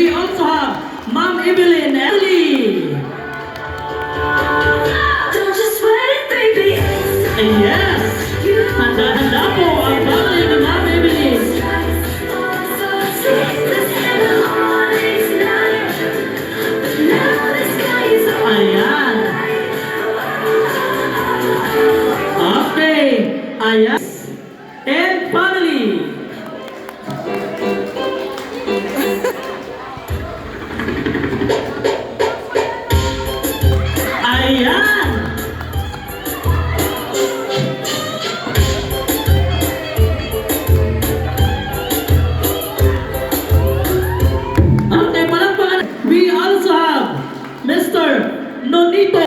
we also have Ma'am Evelyn Ellie. Don't just sweat it, baby. Yes, handa-handa po ang family ni Ma'am Evelyn. Ayan. Okay. Ayan. And family. Ayan. Okay, palakpakan. We also have Mr. Nonito.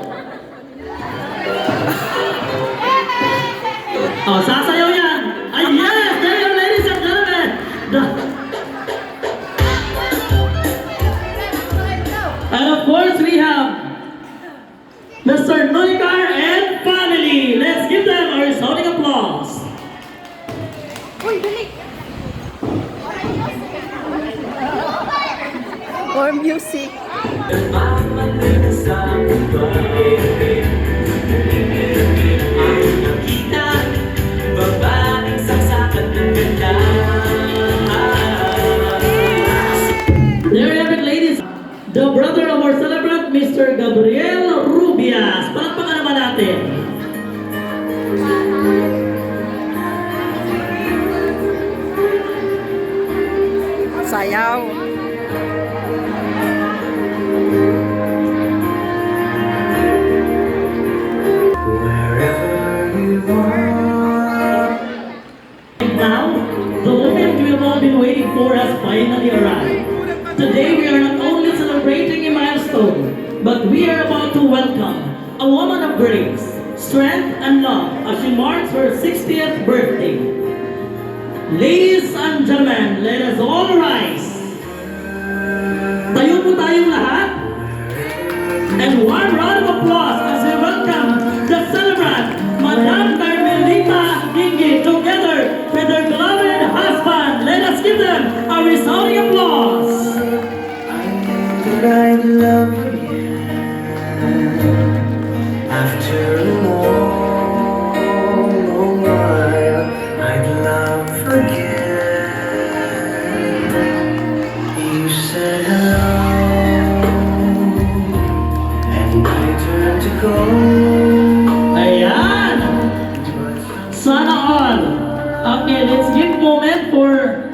Oh, sasayaw yan. Ay, yes! There you go, ladies and gentlemen. And of course, we have Mr. Noikar and family. Let's give them a resounding applause. Uy, dali! Or music. There you have it, ladies. The brother of our celebrant, Mr. Gabriel Rubias. Palakpakan naman natin. Sayaw. Now, the moment we have all been waiting for has finally arrived. Today we are not only celebrating a milestone, but we are about to welcome a woman of grace, strength, and love as she marks her 60th birthday. Ladies and gentlemen, let us all rise. Tayo po tayong lahat. And one round of applause as we welcome the celebrant, Madam Carmelita Hingi, together with her beloved husband. Let us give them a resounding applause. I love you after a long, long while. I'd love again. You said hello, and I turned to go. Ayan! Sana all. Okay, let's give moment for